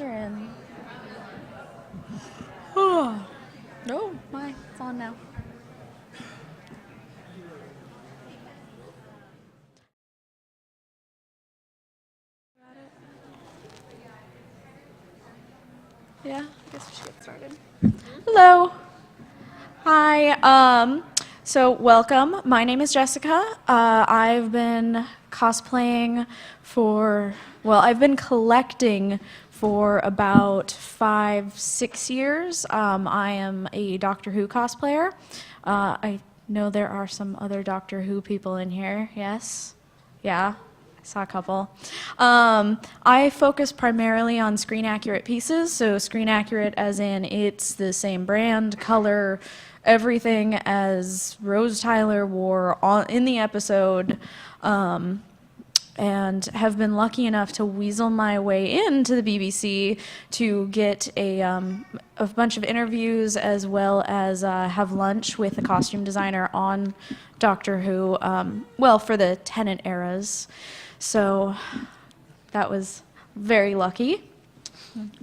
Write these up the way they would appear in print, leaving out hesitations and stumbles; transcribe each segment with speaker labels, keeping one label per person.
Speaker 1: In. Oh, my, it's on now. Yeah, I guess we should get started. Hello. Hi. So welcome. My name is Jessica. I've been cosplaying I've been collecting for about 5-6 years. I am a Doctor Who cosplayer. I know there are some other Doctor Who people in here. Yes? Yeah? I saw a couple. I focus primarily on screen accurate pieces. So screen accurate as in it's the same brand, color, everything as Rose Tyler wore in the episode. And have been lucky enough to weasel my way into the BBC to get a bunch of interviews as well as have lunch with a costume designer on Doctor Who, for the Tennant eras. So that was very lucky.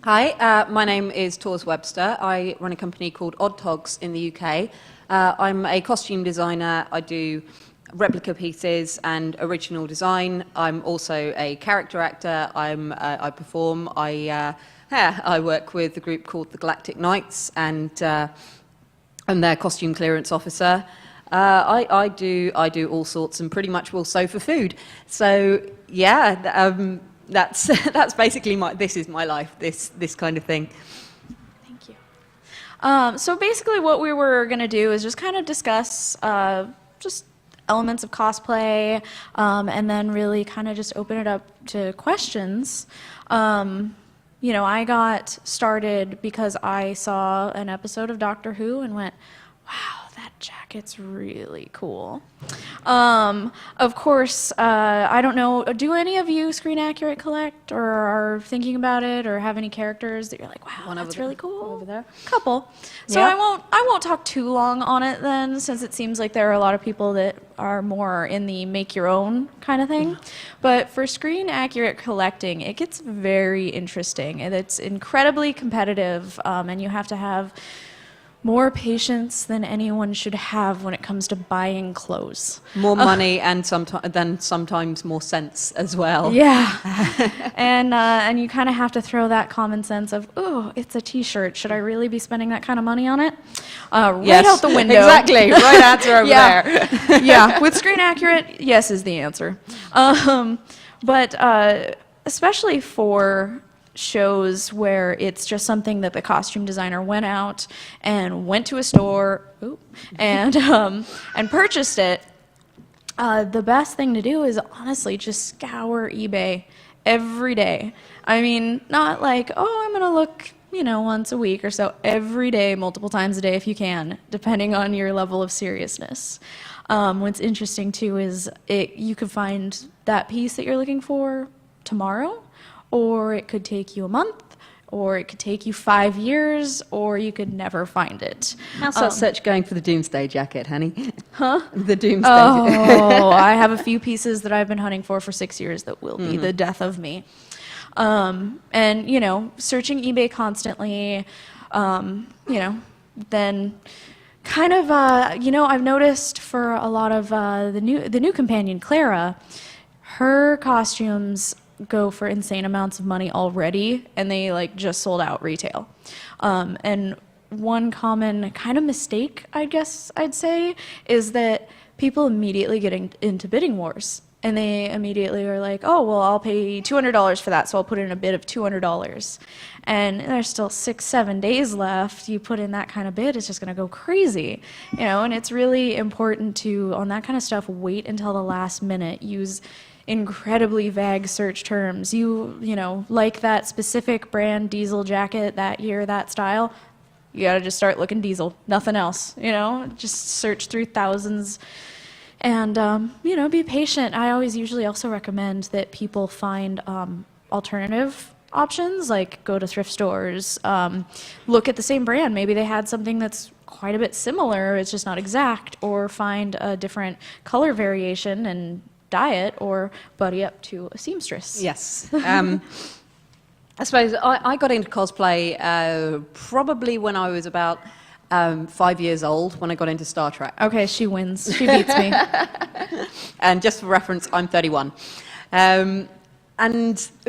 Speaker 2: Hi, my name is Tors Webster. I run a company called Odd Togs in the UK. I'm a costume designer. I do replica pieces and original design. I'm also a character actor. I perform. I work with a group called the Galactic Knights, and I'm their costume clearance officer. I do all sorts and pretty much will sew for food. So yeah, that's basically this is my life. This kind of thing.
Speaker 1: Thank you. So basically, what we were going to do is just kind of discuss just elements of cosplay, and then really kind of just open it up to questions. I got started because I saw an episode of Doctor Who and went, wow, that jacket's really cool. Of course, I don't know, do any of you screen accurate collect or are thinking about it or have any characters that you're like, wow, that's really cool?
Speaker 2: Over there.
Speaker 1: Couple. So
Speaker 2: Yeah.
Speaker 1: I won't talk too long on it then, since it seems like there are a lot of people that are more in the make your own kind of thing. But for screen accurate collecting, it gets very interesting and it's incredibly competitive, and you have to have more patience than anyone should have when it comes to buying clothes.
Speaker 2: More money and sometimes more sense as well.
Speaker 1: Yeah, and you kind of have to throw that common sense of, oh, it's a T-shirt. Should I really be spending that kind of money on it? Right out the window.
Speaker 2: Exactly. Right answer over there.
Speaker 1: Yeah, with screen accurate, yes is the answer. But especially for shows where it's just something that the costume designer went out and went to a store and purchased it, the best thing to do is honestly just scour eBay every day. I mean, not like, oh, I'm gonna look, once a week or so. Every day, multiple times a day if you can, depending on your level of seriousness. What's interesting too is you could find that piece that you're looking for tomorrow, or it could take you a month, or it could take you 5 years, or you could never find it.
Speaker 2: How's that search going for the Doomsday jacket, honey?
Speaker 1: Huh?
Speaker 2: The Doomsday.
Speaker 1: Oh, I have a few pieces that I've been hunting for 6 years that will be the death of me. And, searching eBay constantly, then kind of, I've noticed for a lot of the new companion, Clara, her costumes go for insane amounts of money already, and they just sold out retail. And one common kind of mistake, I guess I'd say, is that people immediately get into bidding wars. And they immediately are like, oh, well, I'll pay $200 for that, so I'll put in a bid of $200. And there's still 6-7 days left. You put in that kind of bid, it's just going to go crazy. And it's really important to, on that kind of stuff, wait until the last minute. Use incredibly vague search terms. Like that specific brand diesel jacket, that year, that style, you got to just start looking diesel, nothing else, just search through thousands and, be patient. I always usually also recommend that people find alternative options, like go to thrift stores, look at the same brand. Maybe they had something that's quite a bit similar, it's just not exact, or find a different color variation and dye it, or buddy up to a seamstress.
Speaker 2: Yes. I suppose I got into cosplay probably when I was about 5 years old, when I got into Star Trek.
Speaker 1: Okay, she wins. She beats me.
Speaker 2: And just for reference, I'm 31. And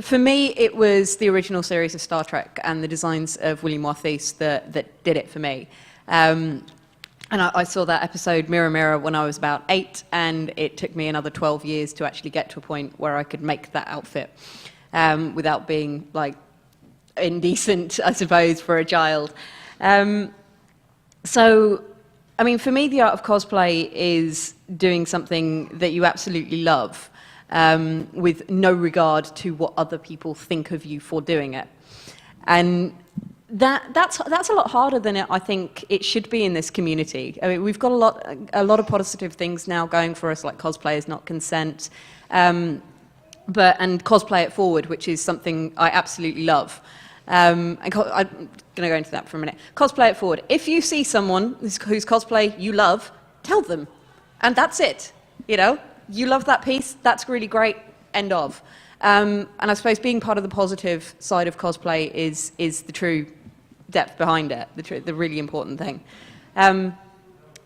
Speaker 2: for me, it was the original series of Star Trek and the designs of William Wathis that did it for me. And I saw that episode, Mirror Mirror, when I was about 8, and it took me another 12 years to actually get to a point where I could make that outfit without being, like, indecent, I suppose, for a child. So, I mean, for me, the art of cosplay is doing something that you absolutely love, with no regard to what other people think of you for doing it. And that's a lot harder than I think it should be in this community. I mean, we've got a lot of positive things now going for us, like cosplayers not consent, and cosplay it forward, which is something I absolutely love. I'm going to go into that for a minute. Cosplay it forward. If you see someone whose cosplay you love, tell them, and that's it. You know, you love that piece. That's really great. End of. And I suppose being part of the positive side of cosplay is the true depth behind it, the really important thing.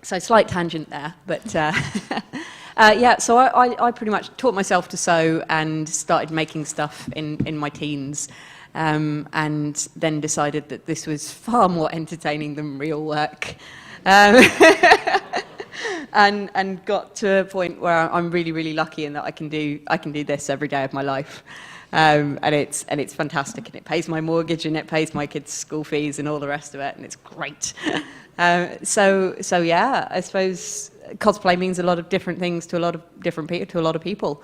Speaker 2: So slight tangent there, but yeah. So I pretty much taught myself to sew and started making stuff in my teens, and then decided that this was far more entertaining than real work. And got to a point where I'm really, really lucky in that I can do this every day of my life, and it's fantastic, and it pays my mortgage, and it pays my kids' school fees and all the rest of it, and it's great. So yeah, I suppose cosplay means a lot of different things to a lot of different people.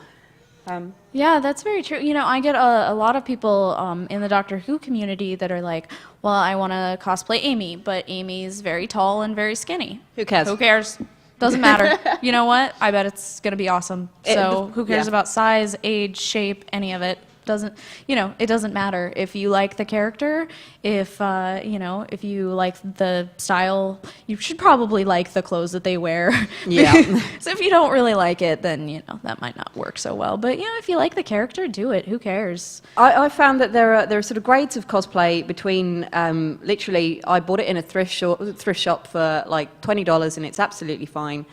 Speaker 1: Yeah, that's very true. You know, I get a lot of people in the Doctor Who community that are like, well, I want to cosplay Amy, but Amy's very tall and very skinny.
Speaker 2: Who cares?
Speaker 1: Who cares? Doesn't matter. You know what? I bet it's going to be awesome. So who cares about size, age, shape, any of it? It doesn't matter. If you like the character, if you like the style, you should probably like the clothes that they wear.
Speaker 2: Yeah.
Speaker 1: So if you don't really like it, then, that might not work so well. But, if you like the character, do it. Who cares? I
Speaker 2: found that there are sort of grades of cosplay between, literally, I bought it in a thrift shop for like $20, and it's absolutely fine.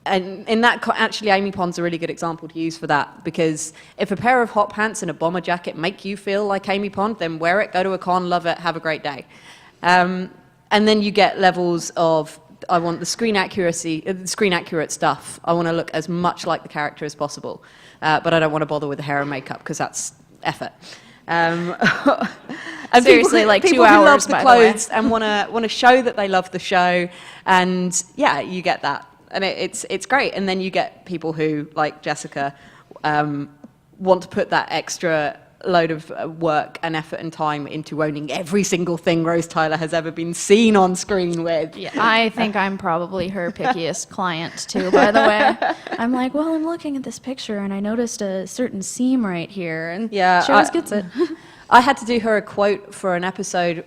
Speaker 2: And in that, actually, Amy Pond's a really good example to use for that, because if a pair of hot pants and a bomber jacket make you feel like Amy Pond, then wear it, go to a con, love it, have a great day. And then you get levels of, I want the screen accurate stuff. I want to look as much like the character as possible, but I don't want to bother with the hair and makeup because that's effort. And
Speaker 1: seriously, like 2
Speaker 2: people
Speaker 1: hours,
Speaker 2: who love the
Speaker 1: by
Speaker 2: clothes
Speaker 1: the way.
Speaker 2: and want to show that they love the show, and yeah, you get that. And it's great. And then you get people who, like Jessica, want to put that extra load of work and effort and time into owning every single thing Rose Tyler has ever been seen on screen with.
Speaker 1: Yeah, I think I'm probably her pickiest client, too, by the way. I'm like, well, I'm looking at this picture, and I noticed a certain seam right here, and
Speaker 2: yeah,
Speaker 1: she always gets it.
Speaker 2: I had to do her a quote for an episode,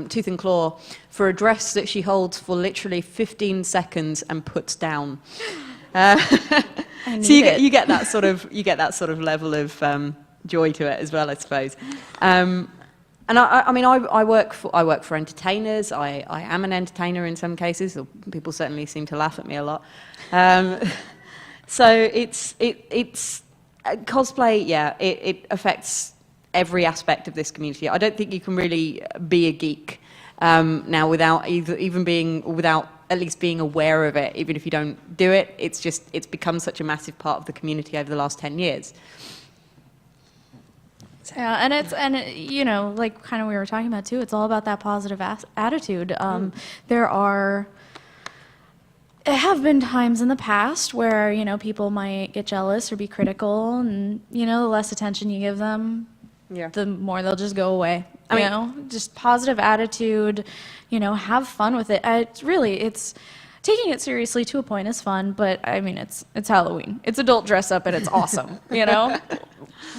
Speaker 2: Tooth and Claw, for a dress that she holds for literally 15 seconds and puts down. So you get that sort of level of joy to it as well, I suppose. And I work for entertainers. I am an entertainer in some cases. Or people certainly seem to laugh at me a lot. So it's cosplay. Yeah, it affects every aspect of this community. I don't think you can really be a geek now without without at least being aware of it. Even if you don't do it, it's become such a massive part of the community over the last 10 years.
Speaker 1: Yeah, and like kind of we were talking about too, it's all about that positive attitude. There have been times in the past where, people might get jealous or be critical, and, the less attention you give them, the more they'll just go away. Just positive attitude, have fun with it. It's taking it seriously to a point is fun, but I mean, it's Halloween. It's adult dress up, and it's awesome,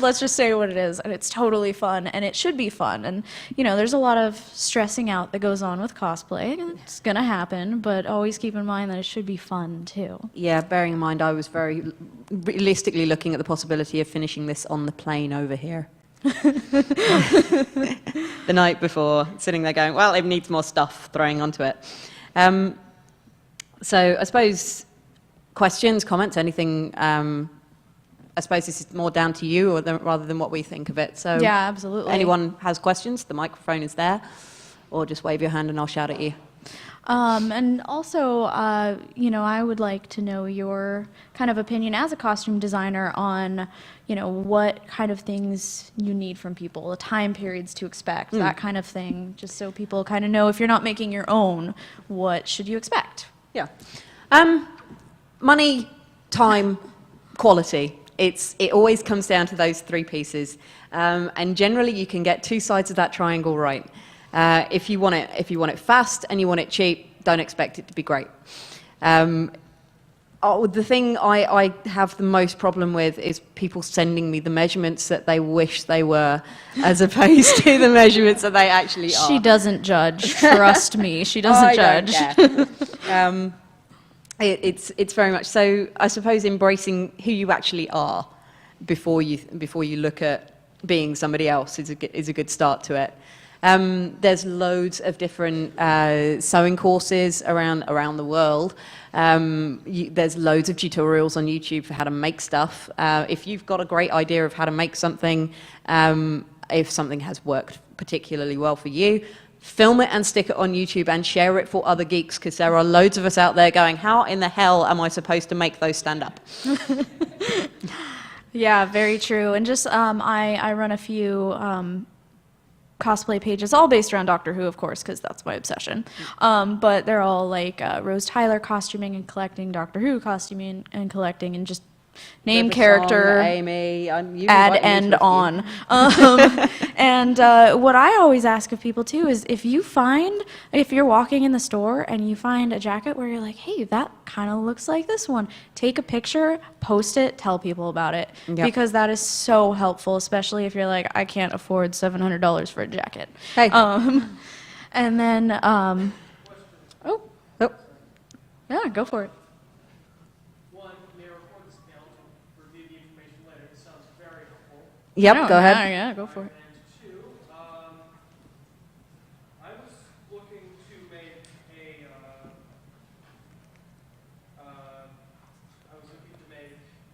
Speaker 1: Let's just say what it is, and it's totally fun, and it should be fun. And, there's a lot of stressing out that goes on with cosplay, and it's going to happen, but always keep in mind that it should be fun, too.
Speaker 2: Yeah, bearing in mind I was very realistically looking at the possibility of finishing this on the plane over here. The night before, sitting there going, well, it needs more stuff, throwing onto it. So I suppose questions, comments, anything, I suppose this is more down to you rather than what we think of it. So
Speaker 1: Yeah, absolutely.
Speaker 2: anyone has questions, the microphone is there, or just wave your hand and I'll shout at you.
Speaker 1: And also, you know, I would like to know your kind of opinion as a costume designer on, you know, what kind of things you need from people, the time periods to expect, that kind of thing, just so people kind of know if you're not making your own, what should you expect?
Speaker 2: Yeah. Money, time, quality. It always comes down to those three pieces. And generally you can get two sides of that triangle right. If you want it fast and you want it cheap, don't expect it to be great. The thing I have the most problem with is people sending me the measurements that they wish they were, as opposed to the measurements that they actually are.
Speaker 1: She doesn't judge. Trust me, she doesn't judge.
Speaker 2: Don't care. It's very much so. I suppose embracing who you actually are before you look at being somebody else is a good start to it. There's loads of different sewing courses around the world. There's loads of tutorials on YouTube for how to make stuff. If you've got a great idea of how to make something, if something has worked particularly well for you, film it and stick it on YouTube and share it for other geeks, because there are loads of us out there going, how in the hell am I supposed to make those stand up?
Speaker 1: Yeah, very true. And just I run a few cosplay pages, all based around Doctor Who, of course, because that's my obsession. But they're all like Rose Tyler costuming and collecting, Doctor Who costuming and collecting, and just name, character,
Speaker 2: Amy,
Speaker 1: add, end, on. And what I always ask of people too is if you're walking in the store and you find a jacket where you're like, hey, that kind of looks like this one, take a picture, post it, tell people about it.
Speaker 2: Yep.
Speaker 1: Because that is so helpful, especially if you're like, I can't afford $700 for a jacket.
Speaker 2: Hey.
Speaker 1: And then,
Speaker 2: Oh.
Speaker 1: yeah, go for it.
Speaker 2: Yep,
Speaker 1: No,
Speaker 2: go ahead.
Speaker 1: Yeah, go for it.
Speaker 3: And two, I was looking to make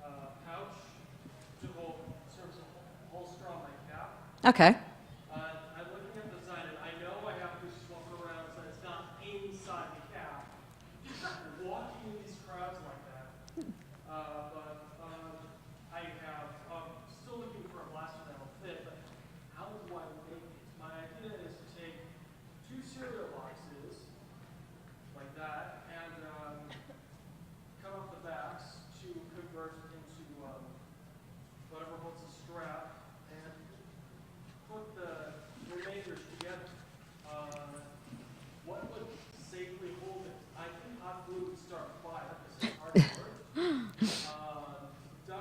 Speaker 3: a pouch to serve as a holster on my cap.
Speaker 2: Okay.
Speaker 3: I'm looking at the design, and I know I have to swap around so it's not inside the cap. Walking in these crowds like that. But I'm still looking for a blaster that'll fit, but how do I make it? My idea is to take two cereal boxes, like that, and cut off the backs to convert into whatever holds the strap, and put the remainders together. What would safely hold it? I think hot glue would start a fire, because it's hard to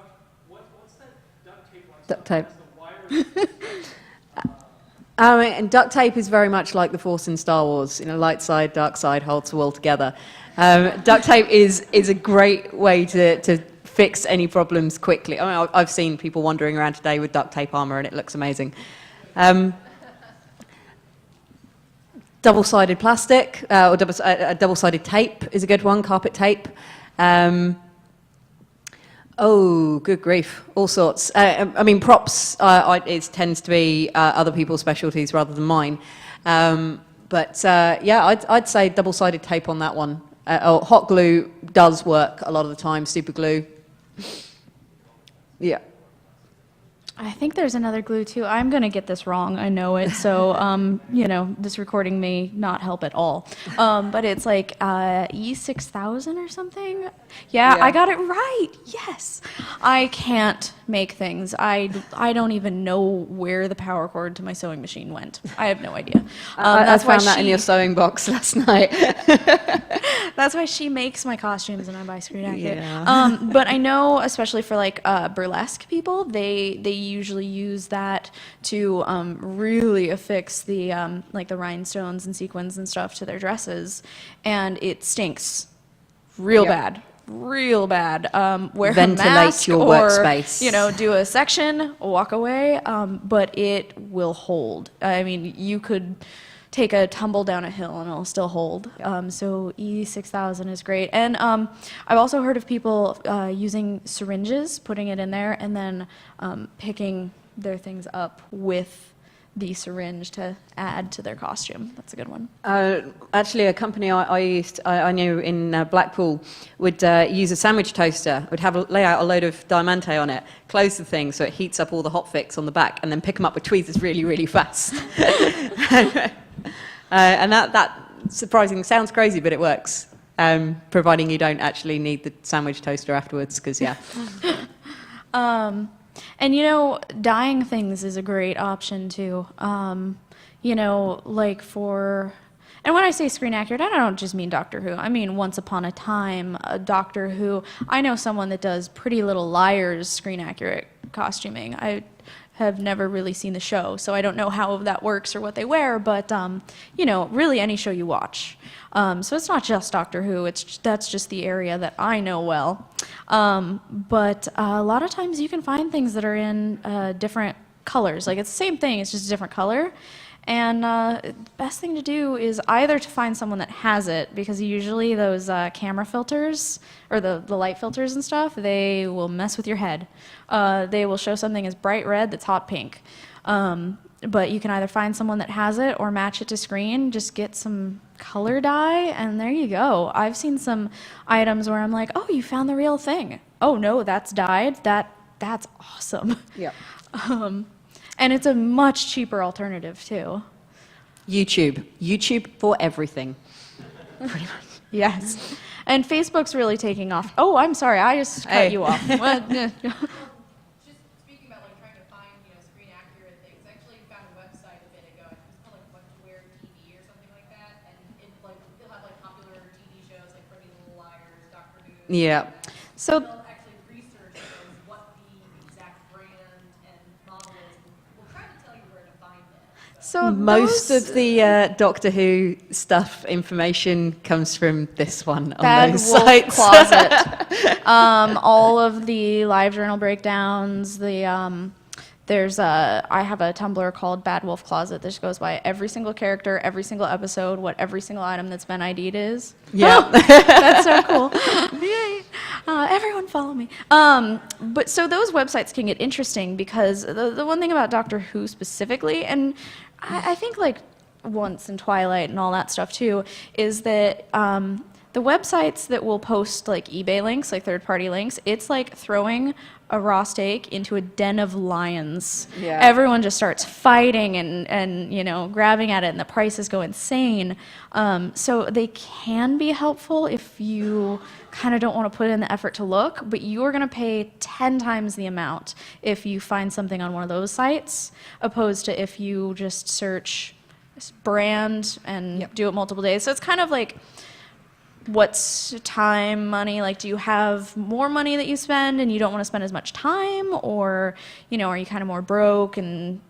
Speaker 3: work. What's that duct tape like?
Speaker 2: Duct tape.
Speaker 3: The wire.
Speaker 2: And duct tape is very much like the Force in Star Wars. You know, light side, dark side, holds the wall together. Duct tape is a great way to fix any problems quickly. I mean, I've seen people wandering around today with duct tape armor, and it looks amazing. Double-sided plastic or double-sided tape is a good one. Carpet tape. Oh, good grief! All sorts. I mean, props. It tends to be other people's specialties rather than mine. Yeah, I'd say double-sided tape on that one. Hot glue does work a lot of the time. Super glue. Yeah.
Speaker 1: I think there's another glue too. I'm gonna get this wrong. I know it. So, you know, this recording may not help at all. But it's like E6000 or something. Yeah,
Speaker 2: Yeah.
Speaker 1: I got it right. Yes. I can't make things. I don't even know where the power cord to my sewing machine went. I have no idea.
Speaker 2: I found that in your sewing box last night.
Speaker 1: That's why she makes my costumes and I buy screen active.
Speaker 2: Yeah.
Speaker 1: But I know, especially for like burlesque people, they usually use that to really affix the like the rhinestones and sequins and stuff to their dresses, and it stinks real
Speaker 2: Yep.
Speaker 1: bad. real bad. Wear
Speaker 2: Ventilate
Speaker 1: a mask
Speaker 2: your
Speaker 1: or,
Speaker 2: workspace.
Speaker 1: you know, do a section, walk away, but it will hold. I mean, you could take a tumble down a hill and it'll still hold. So E6000 is great. And I've also heard of people using syringes, putting it in there, and then picking their things up with the syringe to add to their costume. That's a good one.
Speaker 2: Actually, a company I knew in Blackpool would use a sandwich toaster, would lay out a load of diamante on it, close the thing so it heats up all the hotfix on the back, and then pick them up with tweezers really, really fast. And that surprising sounds crazy, but it works, providing you don't actually need the sandwich toaster afterwards, because, yeah.
Speaker 1: And, you know, dyeing things is a great option, too. You know, like for... And when I say screen accurate, I don't just mean Doctor Who. I mean Once Upon a Time, Doctor Who. I know someone that does Pretty Little Liars screen accurate costuming. I have never really seen the show, so I don't know how that works or what they wear, but, you know, really any show you watch. So it's not just Doctor Who, that's just the area that I know well. But a lot of times you can find things that are in different colors. Like, it's the same thing, it's just a different color. And the best thing to do is either to find someone that has it, because usually those camera filters, or the light filters and stuff, they will mess with your head. They will show something as bright red that's hot pink. But you can either find someone that has it or match it to screen, just get some color dye, and there you go. I've seen some items where I'm like, oh, you found the real thing. Oh, no, that's dyed. That's awesome.
Speaker 2: Yeah.
Speaker 1: And it's a much cheaper alternative, too.
Speaker 2: YouTube for everything. Pretty much.
Speaker 1: Yes. And Facebook's really taking off. Oh, I'm sorry, I just cut you off. What?
Speaker 4: Just speaking about like trying to find, you know, screen accurate things. I actually found a website a bit ago. It's called like FlipON.TV or something like that, and it like you'll have like popular TV shows like Pretty Little Liars, Doctor Who.
Speaker 2: Yeah.
Speaker 1: So
Speaker 4: They'll actually research what the exact brand and model is. And we'll try to tell you where to find it.
Speaker 1: So
Speaker 2: Most
Speaker 1: those
Speaker 2: of the Doctor Who stuff information comes from this one on
Speaker 1: Bad
Speaker 2: those
Speaker 1: Wolf
Speaker 2: sites.
Speaker 1: Closet. All of the live journal breakdowns, there's I have a Tumblr called Bad Wolf Closet that just goes by every single character, every single episode, what every single item that's been ID'd is.
Speaker 2: Yeah.
Speaker 1: That's so cool. Yay. Everyone follow me. But so those websites can get interesting because the one thing about Doctor Who specifically, and I think like Once in Twilight and all that stuff too, is that the websites that will post like eBay links, like third-party links, it's like throwing a raw steak into a den of lions.
Speaker 2: Yeah.
Speaker 1: Everyone just starts fighting and you know, grabbing at it, and the prices go insane. So they can be helpful if you kind of don't want to put in the effort to look, but you're going to pay 10 times the amount if you find something on one of those sites, opposed to if you just search brand and do it multiple days. So it's kind of like, what's time, money? Like, do you have more money that you spend and you don't want to spend as much time? Or, you know, are you kind of more broke and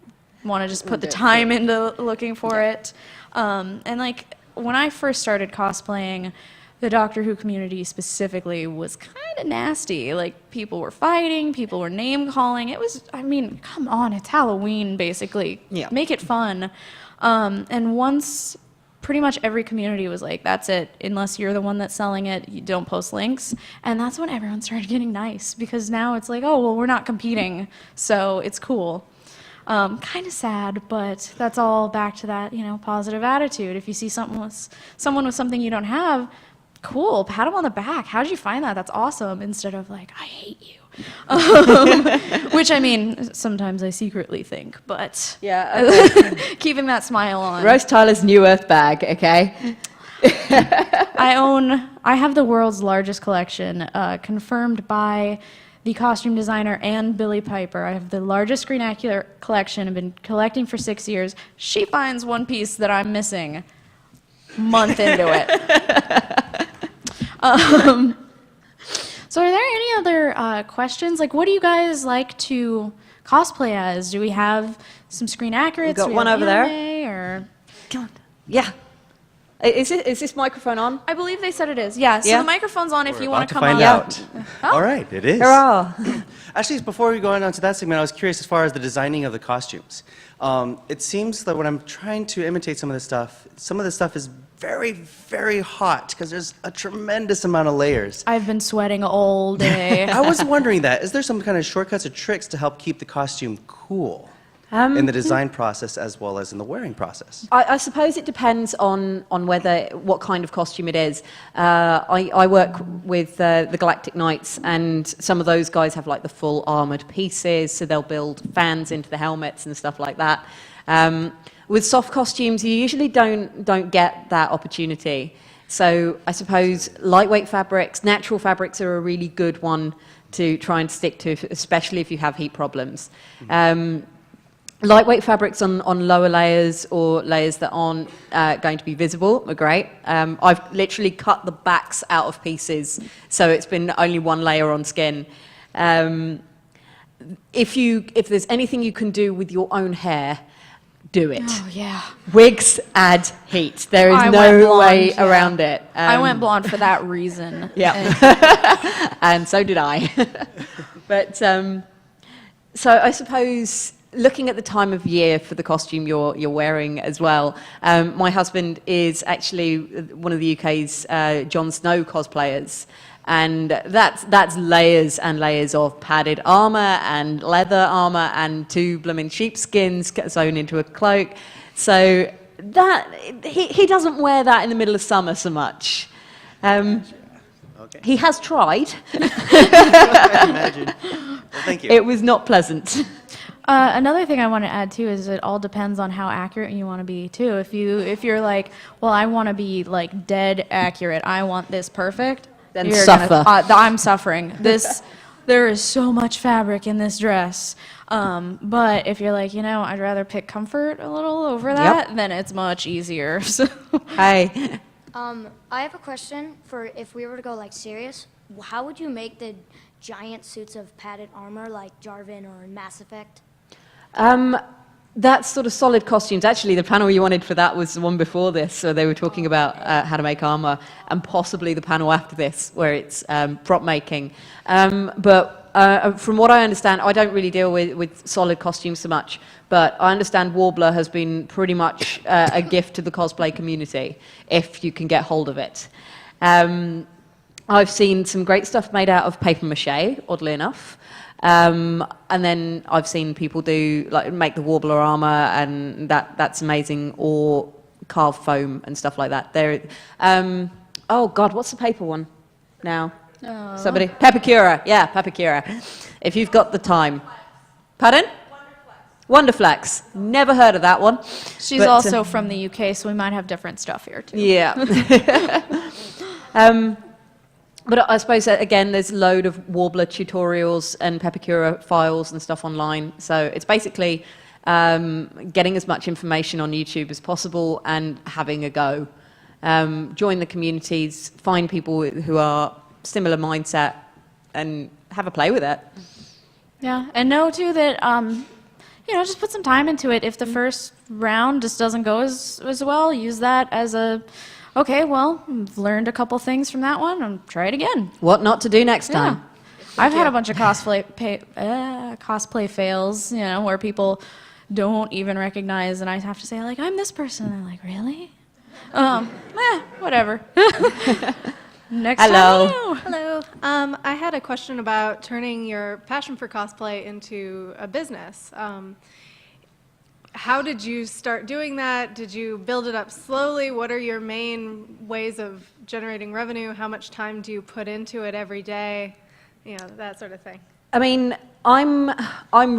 Speaker 1: want to just put the time into looking for it? And like, when I first started cosplaying, the Doctor Who community specifically was kind of nasty. Like, people were fighting, people were name calling. It was, I mean, come on, it's Halloween, basically.
Speaker 2: Yeah.
Speaker 1: Make it fun. And once pretty much every community was like, that's it. Unless you're the one that's selling it, you don't post links. And that's when everyone started getting nice, because now it's like, oh, well, we're not competing, so it's cool. Kind of sad, but that's all back to that, you know, positive attitude. If you see someone with something you don't have, cool, pat them on the back. How did you find that? That's awesome. Instead of like, I hate you. Which, I mean, sometimes I secretly think, but
Speaker 2: Yeah. Okay.
Speaker 1: keeping that smile on.
Speaker 2: Rose Tyler's New Earth bag, okay?
Speaker 1: I have the world's largest collection, confirmed by the costume designer and Billie Piper. I have the largest screen accurate collection. I've been collecting for 6 years. She finds one piece that I'm missing month into it. So are there any other questions? Like, what do you guys like to cosplay as? Do we have some screen accurates?
Speaker 2: We've got
Speaker 1: Do we
Speaker 2: one
Speaker 1: have
Speaker 2: over there.
Speaker 1: anime, or...
Speaker 2: Yeah. Is this microphone on?
Speaker 1: I believe they said it is. Yeah. So
Speaker 2: Yeah?
Speaker 1: the microphone's on if
Speaker 5: We're
Speaker 1: you
Speaker 5: about
Speaker 1: want
Speaker 5: to
Speaker 1: to come
Speaker 5: find
Speaker 1: on.
Speaker 5: out.
Speaker 1: Oh.
Speaker 5: All right, it is.
Speaker 2: Hurrah!
Speaker 5: Actually, before we go on to that segment, I was curious as far as the designing of the costumes. It seems that when I'm trying to imitate some of this stuff is very, very hot because there's a tremendous amount of layers.
Speaker 1: I've been sweating all day.
Speaker 5: I was wondering that. Is there some kind of shortcuts or tricks to help keep the costume cool in the design process as well as in the wearing process?
Speaker 2: I suppose it depends on what kind of costume it is. I work with the Galactic Knights, and some of those guys have like the full armored pieces, so they'll build fans into the helmets and stuff like that. With soft costumes, you usually don't get that opportunity. So I suppose lightweight fabrics, natural fabrics are a really good one to try and stick to, especially if you have heat problems. Lightweight fabrics on lower layers or layers that aren't going to be visible are great. I've literally cut the backs out of pieces, so it's been only one layer on skin. If there's anything you can do with your own hair, do it.
Speaker 1: Oh, yeah.
Speaker 2: Wigs add heat. There is
Speaker 1: I went
Speaker 2: no
Speaker 1: blonde,
Speaker 2: way
Speaker 1: yeah.
Speaker 2: around it.
Speaker 1: I went blonde for that reason.
Speaker 2: Yeah. And so did I. But so I suppose looking at the time of year for the costume you're wearing as well, my husband is actually one of the UK's Jon Snow cosplayers. And that's layers and layers of padded armor and leather armor and 2 blooming sheepskins sewn into a cloak. So that he doesn't wear that in the middle of summer so much.
Speaker 5: Okay.
Speaker 2: He has tried.
Speaker 5: I imagine. Well, thank you.
Speaker 2: It was not pleasant.
Speaker 1: Another thing I want to add too is it all depends on how accurate you want to be too. If you're like, well, I want to be like dead accurate. I want this perfect.
Speaker 2: Then
Speaker 1: you're
Speaker 2: suffer.
Speaker 1: I'm suffering. There is so much fabric in this dress. But if you're like, I'd rather pick comfort a little over that, then it's much easier. So.
Speaker 2: Hey.
Speaker 6: I have a question for if we were to go like serious. How would you make the giant suits of padded armor like Jarvan or in Mass Effect?
Speaker 2: That's sort of solid costumes. Actually, the panel you wanted for that was the one before this, so they were talking about how to make armor, and possibly the panel after this, where it's prop making. But from what I understand, I don't really deal with solid costumes so much, but I understand Warbler has been pretty much a gift to the cosplay community, if you can get hold of it. I've seen some great stuff made out of paper mache, oddly enough. And then I've seen people make the Warbler armor, and that's amazing, or carve foam and stuff like that. Oh God, what's the paper one now?
Speaker 1: Oh.
Speaker 2: Somebody? Peppercura. Yeah, Peppercura. If you've got the time. Pardon? Wonderflex. Never heard of that one.
Speaker 1: She's
Speaker 2: But,
Speaker 1: also from the UK, so we might have different stuff here too.
Speaker 2: Yeah. But I suppose that, again, there's a load of Warbler tutorials and Peppercura files and stuff online. So it's basically getting as much information on YouTube as possible and having a go. Join the communities, find people who are similar mindset, and have a play with it.
Speaker 1: Yeah, and know too that just put some time into it. If the first round just doesn't go as well, use that as okay, well, I've learned a couple things from that one, and try it again.
Speaker 2: What not to do next time.
Speaker 1: I've had a bunch of cosplay fails, where people don't even recognize, and I have to say, like, I'm this person. And they're like, really? Whatever. Next
Speaker 2: Hello.
Speaker 1: time.
Speaker 7: Hello. I had a question about turning your passion for cosplay into a business. How did you start doing that? Did you build it up slowly? What are your main ways of generating revenue? How much time do you put into it every day? That sort of thing.
Speaker 2: I mean, I'm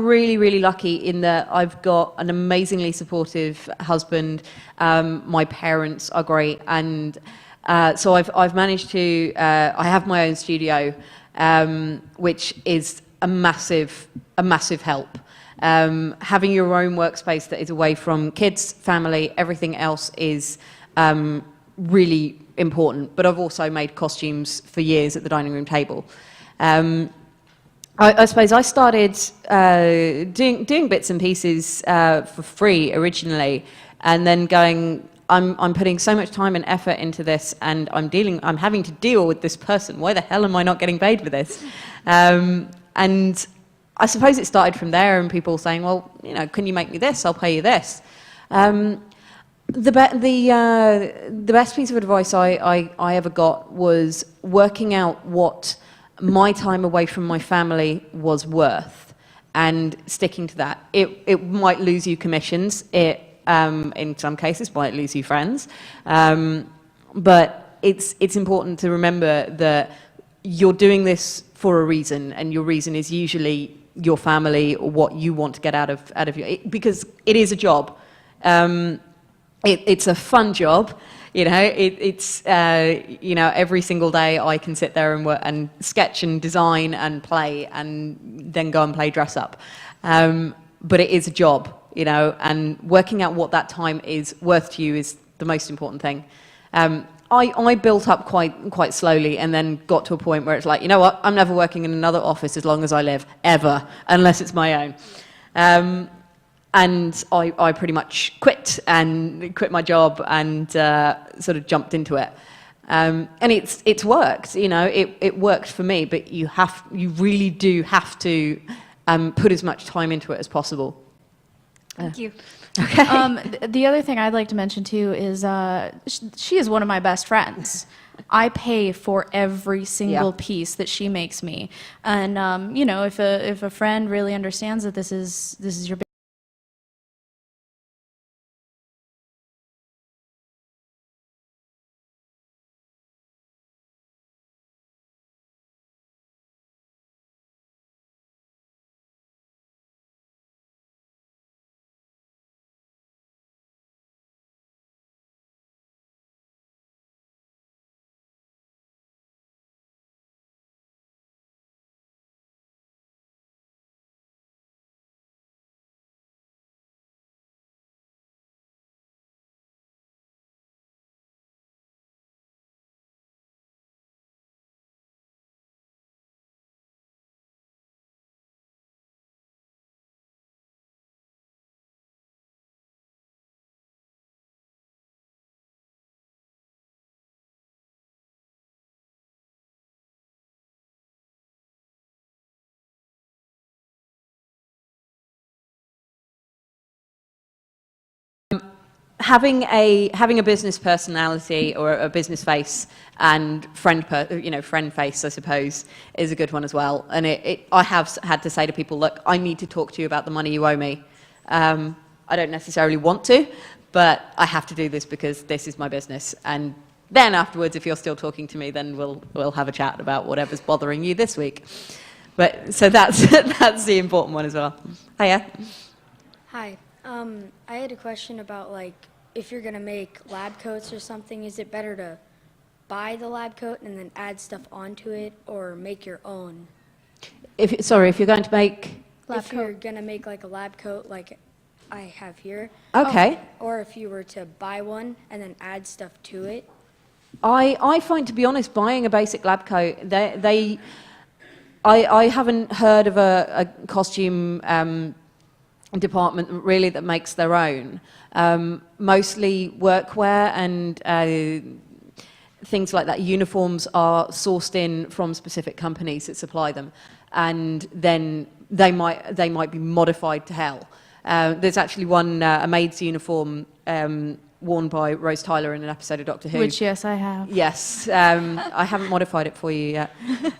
Speaker 2: really, really lucky in that I've got an amazingly supportive husband. My parents are great, and so I've managed to. I have my own studio, which is a massive help. Having your own workspace that is away from kids, family, everything else is really important. But I've also made costumes for years at the dining room table. I suppose I started doing bits and pieces for free originally, and then going, I'm putting so much time and effort into this, and I'm having to deal with this person. Why the hell am I not getting paid for this? And I suppose it started from there, and people saying, well, you know, can you make me this? I'll pay you this. The best piece of advice I ever got was working out what my time away from my family was worth and sticking to that. It might lose you commissions. It, in some cases, might lose you friends. But it's important to remember that you're doing this for a reason, and your reason is usually your family or what you want to get out of your, because it is a job. It's a fun job, you know. It's you know, every single day I can sit there and work and sketch and design and play and then go and play dress up. But it is a job, you know, and working out what that time is worth to you is the most important thing. I built up quite slowly, and then got to a point where it's like, you know what, I'm never working in another office as long as I live, ever, unless it's my own. And I pretty much quit my job and sort of jumped into it. And it's worked, you know, it worked for me, but you really do have to put as much time into it as possible.
Speaker 7: Thank you.
Speaker 2: Okay.
Speaker 1: The other thing I'd like to mention too is she is one of my best friends. I pay for every single piece that she makes me, and you know, if a friend really understands that this is your
Speaker 2: having a business personality or a business face and friend face, I suppose, is a good one as well. And I have had to say to people, look, I need to talk to you about the money you owe me. I don't necessarily want to, but I have to do this because this is my business. And then afterwards, if you're still talking to me, then we'll have a chat about whatever's bothering you this week. But so that's that's the important one as well. Hiya.
Speaker 6: Hi. I had a question about, like, if you're going to make lab coats or something, is it better to buy the lab coat and then add stuff onto it, or make your own?
Speaker 2: If you're going to make
Speaker 6: If you're going to make, like, a lab coat like I have here.
Speaker 2: Okay.
Speaker 6: Or if you were to buy one and then add stuff to it.
Speaker 2: I find, to be honest, buying a basic lab coat, I haven't heard of a costume department really that makes their own. Mostly workwear and things like that. Uniforms are sourced in from specific companies that supply them, and then they might be modified to hell. There's actually one a maid's uniform worn by Rose Tyler in an episode of Doctor Who.
Speaker 1: which, yes, I have.
Speaker 2: Yes, I haven't modified it for you yet.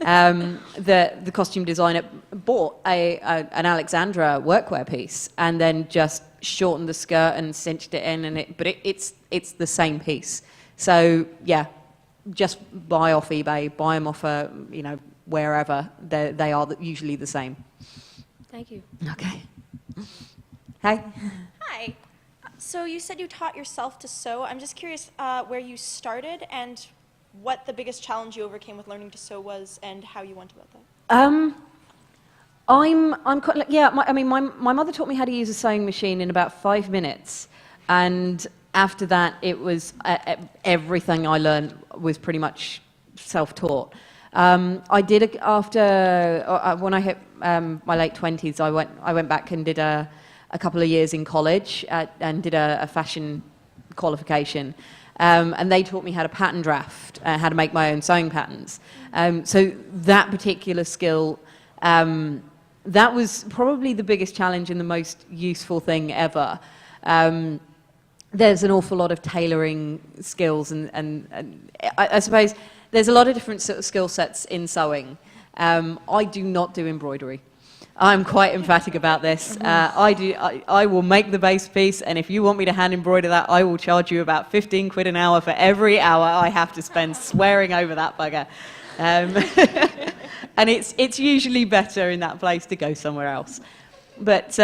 Speaker 2: The costume designer bought an Alexandra workwear piece and then just shortened the skirt and cinched it in, but it's the same piece. So yeah, just buy off eBay, buy them off wherever. They are usually the same.
Speaker 6: Thank you.
Speaker 2: Okay. Hi.
Speaker 8: Hi. So you said you taught yourself to sew. I'm just curious where you started and what the biggest challenge you overcame with learning to sew was and how you went about that.
Speaker 2: I'm quite, my mother taught me how to use a sewing machine in about 5 minutes, and after that it was everything I learned was pretty much self-taught. I did after when I hit my late 20s. I went back and did a couple of years in college and did a fashion qualification. And they taught me how to pattern draft, how to make my own sewing patterns. So that particular skill, that was probably the biggest challenge and the most useful thing ever. There's an awful lot of tailoring skills, and I suppose there's a lot of different sort of skill sets in sewing. I do not do embroidery. I'm quite emphatic about this. I will make the base piece, and if you want me to hand embroider that, I will charge you about 15 quid an hour for every hour I have to spend swearing over that bugger. And it's usually better in that place to go somewhere else. But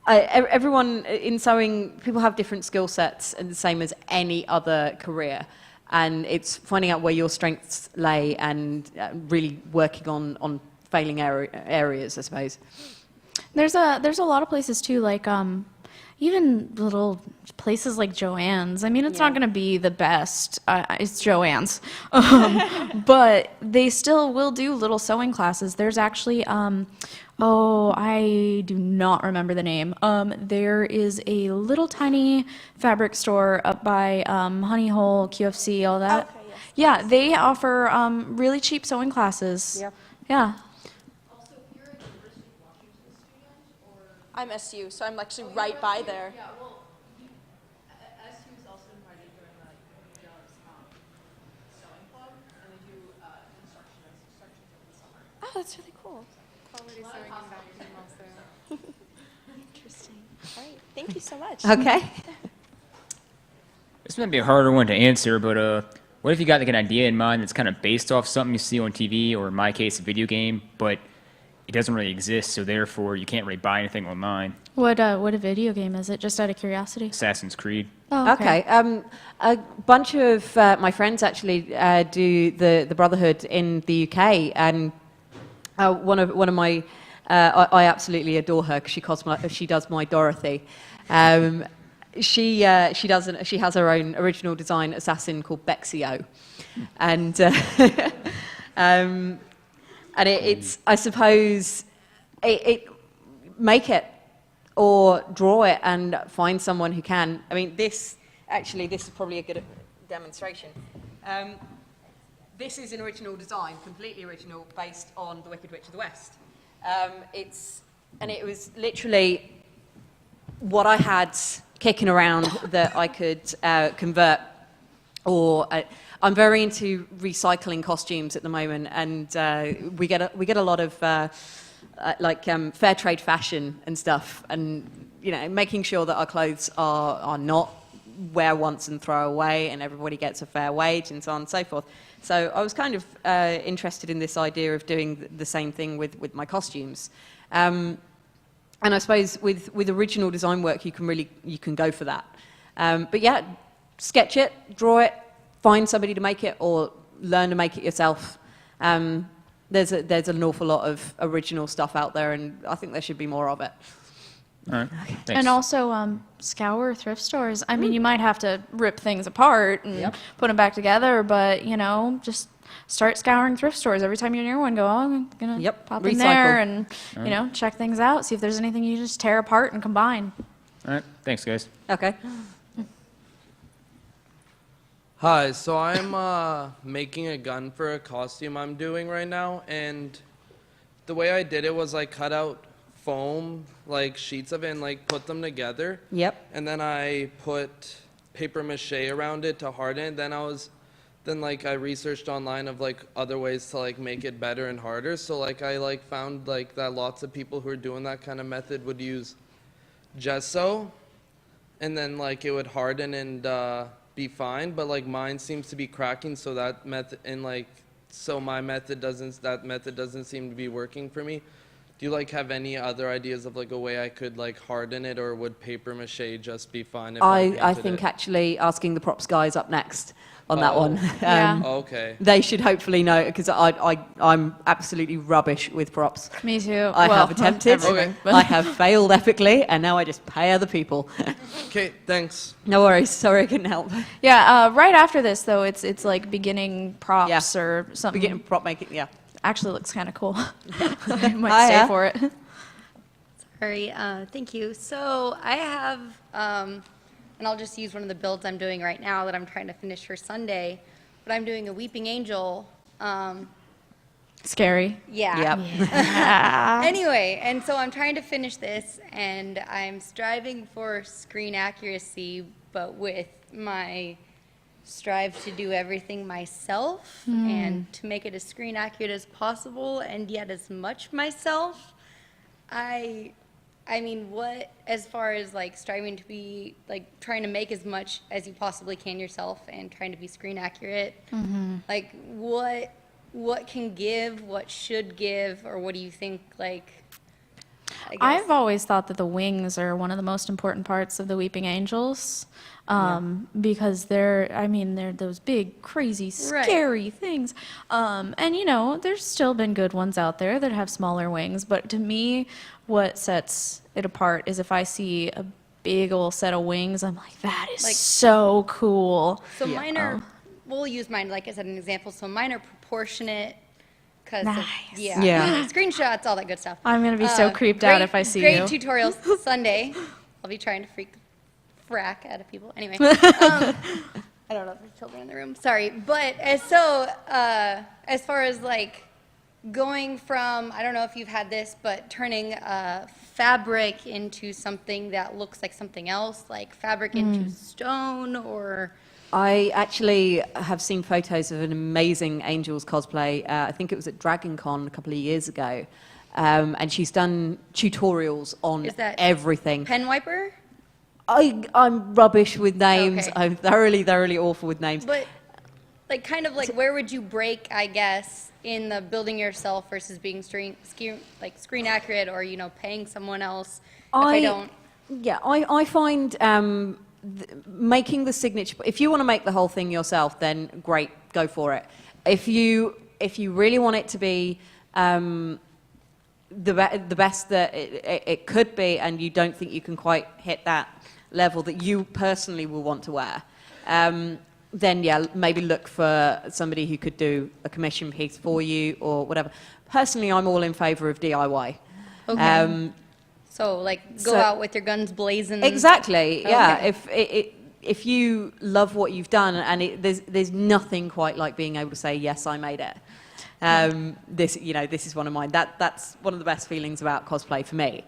Speaker 2: everyone in sewing, people have different skill sets, and the same as any other career. And it's finding out where your strengths lay and really working on failing areas, I suppose.
Speaker 1: There's a lot of places too, like even little places like Joann's. I mean, it's not going to be the best. It's Joann's, but they still will do little sewing classes. There's actually, I do not remember the name. There is a little tiny fabric store up by Honey Hole, QFC, all that.
Speaker 8: Okay, yes.
Speaker 1: Yeah, they offer really cheap sewing classes.
Speaker 2: Yep.
Speaker 1: Yeah.
Speaker 4: Also, if you're a University of Washington student, or
Speaker 8: I'm SU, so I'm actually right by there.
Speaker 4: yeah, well, SU is also invited during the Jones sewing club, and they do instructions over the summer.
Speaker 8: Oh, that's really cool.
Speaker 7: Quality sewing and vacuum also.
Speaker 8: Interesting. All right, thank you so much.
Speaker 2: Okay.
Speaker 9: This might be a harder one to answer, but what if you got like an idea in mind that's kind of based off something you see on TV, or in my case, a video game, but it doesn't really exist, so therefore you can't really buy anything online?
Speaker 1: What a video game is it? Just out of curiosity.
Speaker 9: Assassin's Creed.
Speaker 1: Oh,
Speaker 2: Okay. A bunch of my friends actually do the Brotherhood in the UK, and one of my I absolutely adore her because she does my Dorothy. She has her own original design assassin called Bexio, and it's I suppose it make it or draw it and find someone who can. I mean, this is probably a good demonstration. This is an original design, completely original, based on The Wicked Witch of the West. It was literally what I had kicking around that I could convert. Or I'm very into recycling costumes at the moment, and we get a lot of fair trade fashion and stuff, and making sure that our clothes are not wear once and throw away, and everybody gets a fair wage, and so on and so forth. So I was kind of interested in this idea of doing the same thing with my costumes. And I suppose with original design work, you can go for that. But yeah, sketch it, draw it, find somebody to make it, or learn to make it yourself. There's an awful lot of original stuff out there, and I think there should be more of it.
Speaker 9: All right. Thanks.
Speaker 1: And also scour thrift stores. I mean, you might have to rip things apart and put them back together, but just start scouring thrift stores. Every time you're near one, go, I'm gonna pop in there and check things out, see if there's anything you just tear apart and combine.
Speaker 9: All right. Thanks, guys.
Speaker 2: Okay.
Speaker 10: Hi, so I'm making a gun for a costume I'm doing right now, and the way I did it was I cut out foam, like sheets of it, and like put them together.
Speaker 2: Yep.
Speaker 10: And then I put paper mache around it to harden it. Then I researched online of like other ways to like make it better and harder. So I found that lots of people who are doing that kind of method would use gesso, and then it would harden and be fine. But mine seems to be cracking, so that method my method doesn't seem to be working for me. Do you have any other ideas of a way I could harden it, or would paper mache just be fine if I
Speaker 2: I think actually asking the props guys up next on that
Speaker 10: Oh.
Speaker 2: one.
Speaker 1: Yeah.
Speaker 10: Okay.
Speaker 2: They should hopefully know, because I'm absolutely rubbish with props.
Speaker 1: Me too.
Speaker 2: I have attempted,
Speaker 1: everything,
Speaker 10: Okay.
Speaker 2: I have failed epically, and now I just pay other people.
Speaker 10: Okay, thanks.
Speaker 2: No worries, sorry I couldn't help.
Speaker 1: Yeah, right after this, though, it's like beginning props or something.
Speaker 2: Beginning prop making, yeah.
Speaker 1: Actually looks kind of cool. I might
Speaker 2: Hiya.
Speaker 1: stay for it.
Speaker 11: Sorry, thank you. So I have and I'll just use one of the builds I'm doing right now that I'm trying to finish for Sunday, but I'm doing a weeping angel.
Speaker 1: Scary.
Speaker 11: Yeah.
Speaker 1: Yeah.
Speaker 11: Anyway, and so I'm trying to finish this, and I'm striving for screen accuracy, but with my strive to do everything myself and to make it as screen accurate as possible and yet as much myself. I mean, what, as far as like striving to be, like trying to make as much as you possibly can yourself and trying to be screen accurate, like what can give, what should give, or what do you think, like, I guess?
Speaker 1: I've always thought that the wings are one of the most important parts of the Weeping Angels, because they're those big, crazy, scary things. And you know, there's still been good ones out there that have smaller wings, but to me, what sets it apart is if I see a big old set of wings, I'm like, that is
Speaker 11: Like-
Speaker 1: so cool.
Speaker 11: So mine are, we'll use mine like as an example, so mine are proportionate, because
Speaker 1: Nice.
Speaker 2: Yeah.
Speaker 11: screenshots, all that good stuff.
Speaker 1: I'm gonna be so creeped out if I see
Speaker 11: great
Speaker 1: you.
Speaker 11: tutorials Sunday. I'll be trying to freak frack out of people. Anyway, I don't know if there's children in the room. Sorry, but as far as like going from, I don't know if you've had this, but turning fabric into something that looks like something else, like fabric into stone, or
Speaker 2: I actually have seen photos of an amazing Angels cosplay. I think it was at Dragon Con a couple of years ago. And she's done tutorials on
Speaker 11: Is that
Speaker 2: everything.
Speaker 11: pen wiper.
Speaker 2: I'm rubbish with names.
Speaker 11: Okay.
Speaker 2: I'm thoroughly awful with names.
Speaker 11: But like kind of like where would you break, I guess, in the building yourself versus being screen accurate, or you know, paying someone else?
Speaker 2: I find making the signature. If you want to make the whole thing yourself, then great, go for it. If you really want it to be the best that it could be, and you don't think you can quite hit that level that you personally will want to wear, then yeah, maybe look for somebody who could do a commission piece for you or whatever. Personally, I'm all in favour of DIY.
Speaker 11: Okay. So like go out with your guns blazing.
Speaker 2: Exactly. Yeah.
Speaker 11: Okay.
Speaker 2: If you love what you've done, and there's nothing quite like being able to say yes, I made it. This is one of mine. That's one of the best feelings about cosplay for me.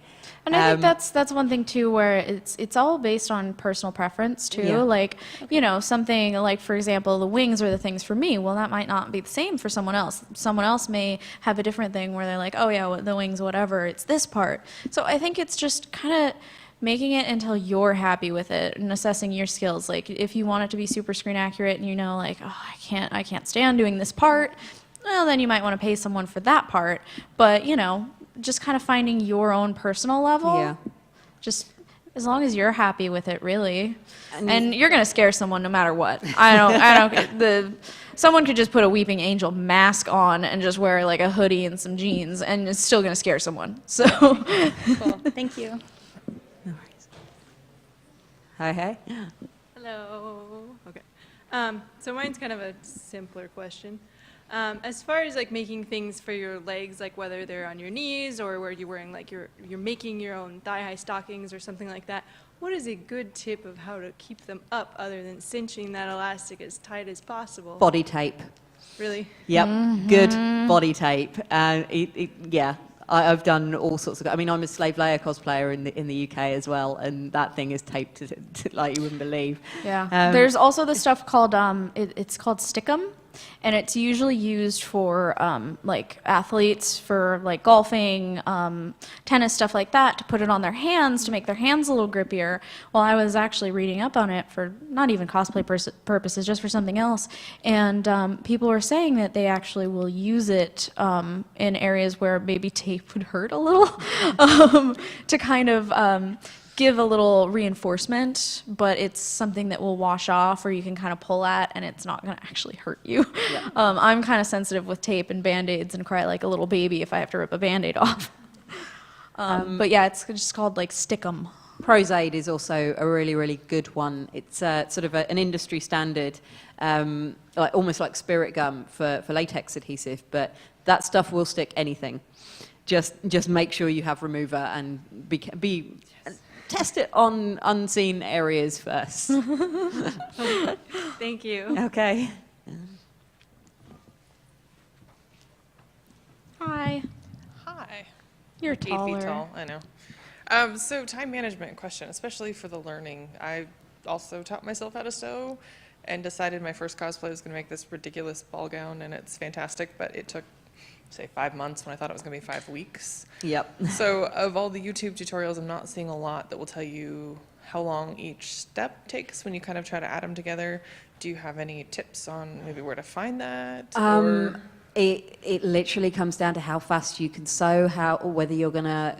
Speaker 1: And I think that's one thing too, where it's all based on personal preference too.
Speaker 2: Yeah.
Speaker 1: Like, you know, something like, for example, the wings are the things for me. Well, that might not be the same for someone else. Someone else may have a different thing where they're like, oh yeah, the wings, whatever, it's this part. So I think it's just kind of making it until you're happy with it and assessing your skills. Like if you want it to be super screen accurate and you know, like, oh, I can't stand doing this part, well, then you might want to pay someone for that part. But, you know, just kind of finding your own personal level.
Speaker 2: Yeah.
Speaker 1: Just as long as you're happy with it, really. And you're going to scare someone no matter what. Someone could just put a Weeping Angel mask on and just wear like a hoodie and some jeans, and it's still going to scare someone. So.
Speaker 11: Cool. Thank you.
Speaker 2: No worries. Hi.
Speaker 12: Hello. Okay. So mine's kind of a simpler question. As far as like making things for your legs, like whether they're on your knees or where you're wearing like you're making your own thigh-high stockings or something like that, what is a good tip of how to keep them up other than cinching that elastic as tight as possible?
Speaker 2: Body tape.
Speaker 12: Really?
Speaker 2: Yep. Good body tape. Yeah. I've done all sorts of. I mean, I'm a Slave Leia cosplayer in the UK as well, and that thing is taped to like you wouldn't believe.
Speaker 1: Yeah. There's also the stuff called it's called Stickum, and it's usually used for like athletes for like golfing, tennis, stuff like that, to put it on their hands to make their hands a little grippier. Well, I was actually reading up on it for not even cosplay purposes, just for something else, and people were saying that they actually will use it in areas where maybe tape would hurt a little, to kind of give a little reinforcement, but it's something that will wash off or you can kind of pull at and it's not going to actually hurt you. Yeah. I'm kind of sensitive with tape and Band-Aids and cry like a little baby if I have to rip a Band-Aid off. But yeah, it's just called like Stickum.
Speaker 2: Prozaid is also a really good one. It's sort of an industry standard, almost like spirit gum for latex adhesive, but that stuff will stick anything. Just make sure you have remover and test it on unseen areas first.
Speaker 12: Thank you.
Speaker 2: Okay.
Speaker 1: Hi.
Speaker 13: Hi.
Speaker 1: You're
Speaker 13: 8
Speaker 1: taller.
Speaker 13: feet tall, I know. So time management question, especially for the learning. I also taught myself how to sew and decided my first cosplay was going to make this ridiculous ball gown, and it's fantastic, but it took, say, 5 months when I thought it was going to be 5 weeks.
Speaker 2: Yep.
Speaker 13: So of all the YouTube tutorials, I'm not seeing a lot that will tell you how long each step takes when you kind of try to add them together. Do you have any tips on maybe where to find that? Or
Speaker 2: It literally comes down to how fast you can sew, or whether you're going to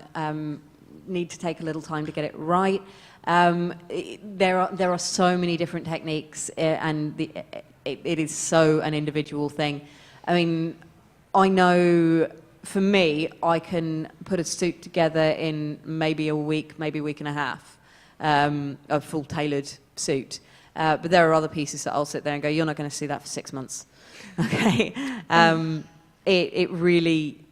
Speaker 2: need to take a little time to get it right. There are so many different techniques, and it is so an individual thing. I mean, I know for me, I can put a suit together in maybe a week, maybe a week and a half, a full tailored suit. But there are other pieces that I'll sit there and go, you're not going to see that for 6 months. Okay.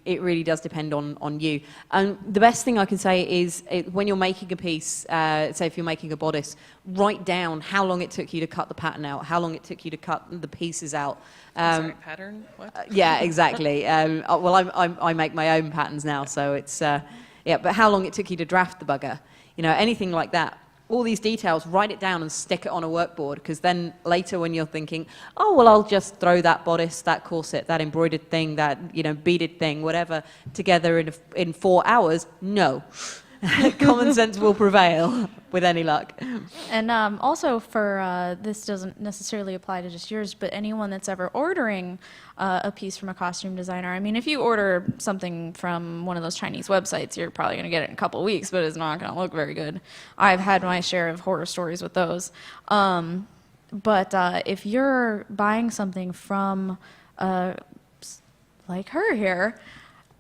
Speaker 2: It really does depend on you. And the best thing I can say is when you're making a piece, say if you're making a bodice, write down how long it took you to cut the pattern out, how long it took you to cut the pieces out.
Speaker 13: sorry, pattern? What?
Speaker 2: Yeah, exactly. Well, I make my own patterns now, so it's, yeah, but how long it took you to draft the bugger, you know, anything like that. All these details, write it down and stick it on a workboard, because then later when you're thinking, oh, well, I'll just throw that bodice, that corset, that embroidered thing, that, you know, beaded thing, whatever, together in 4 hours, no. Common sense will prevail with any luck.
Speaker 1: And also for, this doesn't necessarily apply to just yours, but anyone that's ever ordering a piece from a costume designer. I mean, if you order something from one of those Chinese websites, you're probably going to get it in a couple weeks, but it's not going to look very good. I've had my share of horror stories with those. But if you're buying something from, like her here,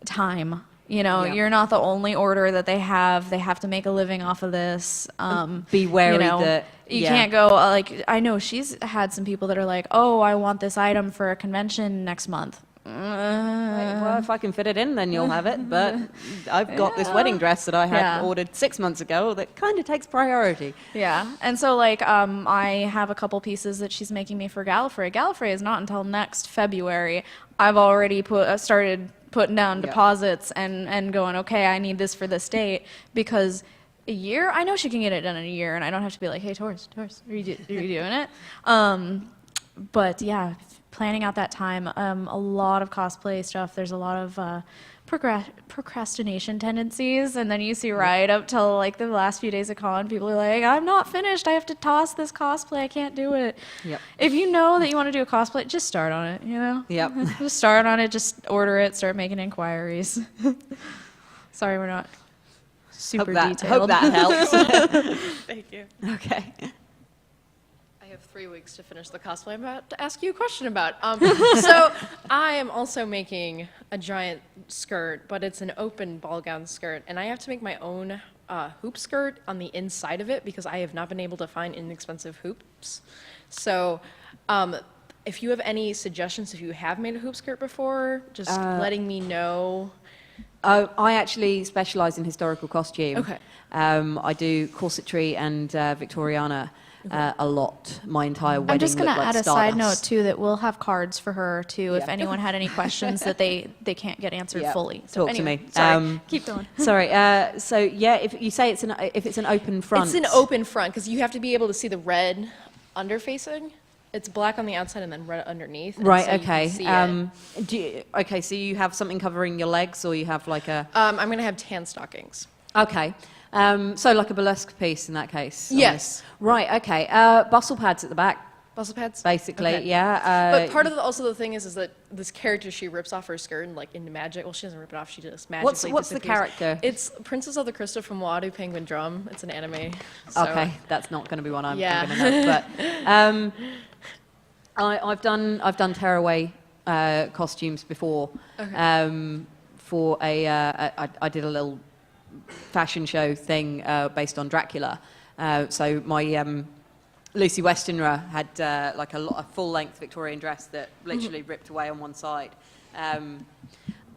Speaker 1: time. You know,
Speaker 2: Yeah.
Speaker 1: you're not the only order that they have. They have to make a living off of this.
Speaker 2: Be wary
Speaker 1: you know,
Speaker 2: that-
Speaker 1: you
Speaker 2: yeah.
Speaker 1: can't go, like, I know she's had some people that are like, oh, I want this item for a convention next month.
Speaker 2: Well, if I can fit it in, then you'll have it. But I've got this wedding dress that I had
Speaker 1: Yeah.
Speaker 2: ordered 6 months ago that kind of takes priority.
Speaker 1: Yeah, and so like I have a couple pieces that she's making me for Gallifrey. Gallifrey is not until next February. I've already started putting down deposits and going, okay, I need this for this date, because a year, I know she can get it done in a year, and I don't have to be like, hey, Taurus, are you doing it? But yeah, planning out that time. A lot of cosplay stuff. There's a lot of procrastination tendencies, and then you see right up till like the last few days of con, people are like, I'm not finished. I have to toss this cosplay. I can't do it.
Speaker 2: Yep.
Speaker 1: If you know that you want to do a cosplay, just start on it. You know.
Speaker 2: Yep.
Speaker 1: Just start on it. Just order it. Start making inquiries. Sorry, we're not super
Speaker 2: Hope
Speaker 1: detailed.
Speaker 2: that helps.
Speaker 13: Thank you.
Speaker 2: Okay.
Speaker 14: I have 3 weeks to finish the cosplay I'm about to ask you a question about. So I am also making a giant skirt, but it's an open ball gown skirt, and I have to make my own hoop skirt on the inside of it because I have not been able to find inexpensive hoops. So if you have any suggestions, if you have made a hoop skirt before, just letting me know.
Speaker 2: I actually specialise in historical costume.
Speaker 14: Okay.
Speaker 2: I do corsetry and Victoriana a lot. My entire wedding
Speaker 1: I'm just going to
Speaker 2: looked like
Speaker 1: add a side note,
Speaker 2: Stardust.
Speaker 1: too, that we'll have cards for her, too, if
Speaker 2: Yeah.
Speaker 1: anyone had any questions that they can't get answered
Speaker 2: Yeah.
Speaker 1: fully. So
Speaker 2: Talk to
Speaker 1: anyway,
Speaker 2: me.
Speaker 1: Sorry, keep going.
Speaker 2: Sorry. So yeah, if you say it's an open front.
Speaker 14: It's an open front because you have to be able to see the red underfacing. It's black on the outside and then red underneath. and
Speaker 2: Right.
Speaker 14: so you can
Speaker 2: Okay.
Speaker 14: see it.
Speaker 2: Okay. So you have something covering your legs, or you have like a.
Speaker 14: I'm going to have tan stockings.
Speaker 2: Okay. So like a burlesque piece in that case.
Speaker 14: Yes.
Speaker 2: Right. Okay. Bustle pads at the back,
Speaker 14: Bustle pads?
Speaker 2: basically.
Speaker 14: Okay.
Speaker 2: Yeah.
Speaker 14: But part of also the thing is that this character, she rips off her skirt and like into magic. Well, she doesn't rip it off. She just magically
Speaker 2: What's the
Speaker 14: disappears.
Speaker 2: character?
Speaker 14: It's Princess of the Crystal from Wadu Penguin Drum. It's an anime. So,
Speaker 2: Okay, that's not going to be one I'm
Speaker 14: Yeah.
Speaker 2: going to know. But I've done tearaway costumes before.
Speaker 14: Okay.
Speaker 2: For I did a little fashion show thing based on Dracula. So my Lucy Westenra had like a full-length Victorian dress that literally ripped away on one side. And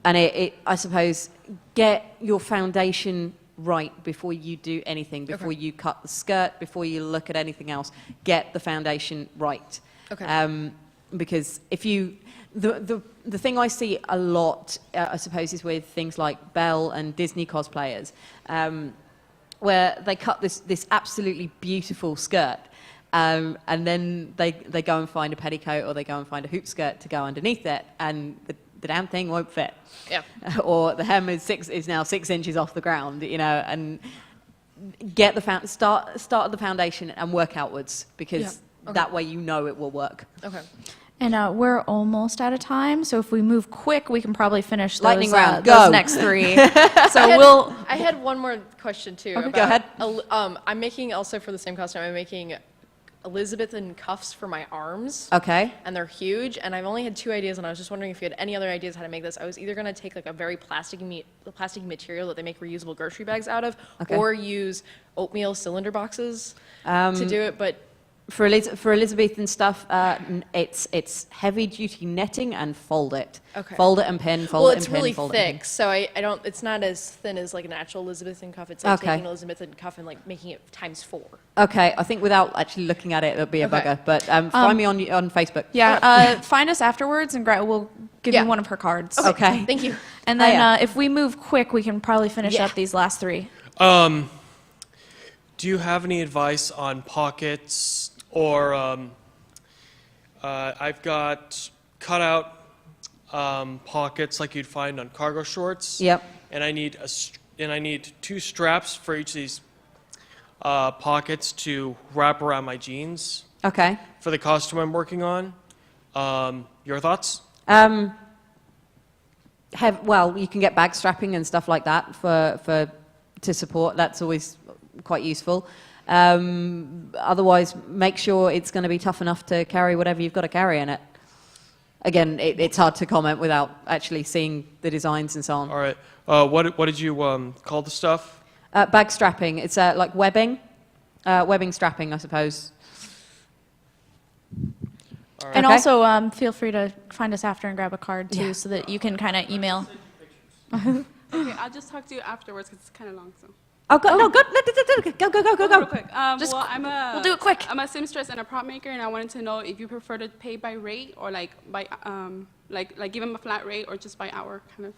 Speaker 2: I suppose, get your foundation right before you do anything, before you cut the skirt, before you look at anything else. Get the foundation right.
Speaker 14: Okay.
Speaker 2: Because if you, the thing I see a lot, I suppose, is with things like Belle and Disney cosplayers, where they cut this absolutely beautiful skirt, and then they go and find a petticoat or they go and find a hoop skirt to go underneath it, and the damn thing won't fit.
Speaker 14: Yeah.
Speaker 2: Or the hem is now 6 inches off the ground, you know, and get the start at the foundation and work outwards, because that way you know it will work.
Speaker 14: Okay.
Speaker 1: And we're almost out of time, so if we move quick, we can probably finish
Speaker 2: Lightning round,
Speaker 1: those
Speaker 2: go.
Speaker 1: next 3. So
Speaker 14: I had one more question too.
Speaker 2: Okay, go ahead.
Speaker 14: I'm making also for the same costume. I'm making Elizabethan cuffs for my arms.
Speaker 2: Okay.
Speaker 14: And they're huge. And I've only had 2 ideas, and I was just wondering if you had any other ideas how to make this. I was either going to take like a very plastic material that they make reusable grocery bags out of, or use oatmeal cylinder boxes to do it. But
Speaker 2: for Elizabethan stuff, it's heavy duty netting and fold it.
Speaker 14: Okay.
Speaker 2: Fold it and pin. Fold it and pin.
Speaker 14: Well, it's really
Speaker 2: fold it and pin.
Speaker 14: thick, so I don't. It's not as thin as like an actual Elizabethan cuff. It's like
Speaker 2: Okay.
Speaker 14: taking an Elizabethan cuff and like making it ×4.
Speaker 2: Okay, I think without actually looking at it, it'll be a bugger. But find me on Facebook.
Speaker 1: yeah, find us afterwards, and we'll give
Speaker 14: Yeah.
Speaker 1: you one of her cards.
Speaker 2: Okay.
Speaker 14: Thank you.
Speaker 1: And then if we move quick, we can probably finish up these last 3.
Speaker 3: Do you have any advice on pockets, or I've got cutout pockets like you'd find on cargo shorts.
Speaker 2: Yep.
Speaker 3: And I need 2 straps for each of these pockets to wrap around my jeans
Speaker 2: Okay.
Speaker 3: for the costume I'm working on. Your thoughts?
Speaker 2: Well, you can get bag strapping and stuff like that to support. That's always quite useful. Otherwise, make sure it's going to be tough enough to carry whatever you've got to carry in it. Again, it's hard to comment without actually seeing the designs and so on.
Speaker 3: All right. What did you call the stuff?
Speaker 2: Bag strapping. It's like webbing. Webbing strapping, I suppose.
Speaker 1: And
Speaker 2: Okay.
Speaker 1: also, feel free to find us after and grab a card too, so that you can kind of email.
Speaker 15: Okay, I'll just talk to you afterwards because it's kind of long. So.
Speaker 2: Oh, go, no, go, go.
Speaker 15: Real quick.
Speaker 1: We'll do it quick.
Speaker 15: I'm a seamstress and a prop maker, and I wanted to know if you prefer to pay by rate or like by like give them a flat rate or just by hour kind of.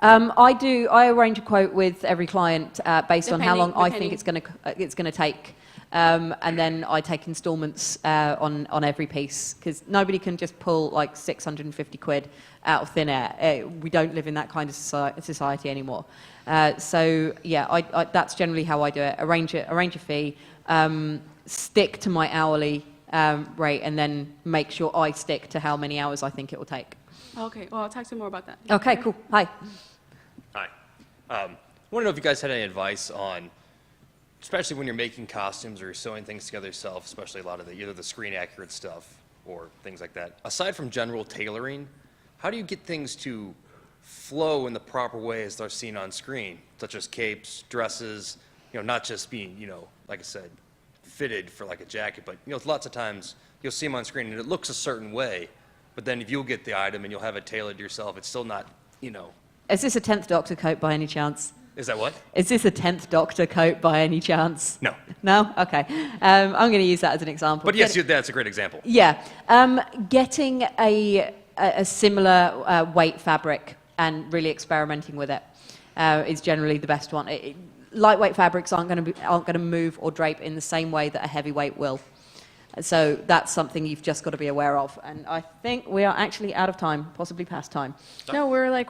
Speaker 2: I arrange a quote with every client based on how long I think
Speaker 15: Depending.
Speaker 2: it's gonna take. And then I take installments on every piece, because nobody can just pull like 650 quid out of thin air. We don't live in that kind of society anymore. So yeah, that's generally how I do it. Arrange a fee, stick to my hourly rate, and then make sure I stick to how many hours I think it will take.
Speaker 15: Okay, well, I'll talk to you more about that.
Speaker 2: Okay, cool. Hi.
Speaker 16: Hi. I want to know if you guys had any advice on, especially when you're making costumes or you're sewing things together yourself, especially a lot of either the screen accurate stuff or things like that. Aside from general tailoring, how do you get things to flow in the proper way as they're seen on screen, such as capes, dresses, not just being, like I said, fitted for like a jacket, but lots of times you'll see them on screen and it looks a certain way, but then if you'll get the item and you'll have it tailored yourself, it's still not,
Speaker 2: Is this a 10th Doctor coat by any chance?
Speaker 16: Is that what?
Speaker 2: Is this a 10th Doctor coat by any chance?
Speaker 16: No.
Speaker 2: No? Okay. I'm going to use that as an example.
Speaker 16: But yes, that's a great example.
Speaker 2: Yeah. Getting a similar weight fabric and really experimenting with it is generally the best one. Lightweight fabrics aren't going to move or drape in the same way that a heavyweight will. So that's something you've just got to be aware of. And I think we are actually out of time, possibly past time.
Speaker 1: No, we're like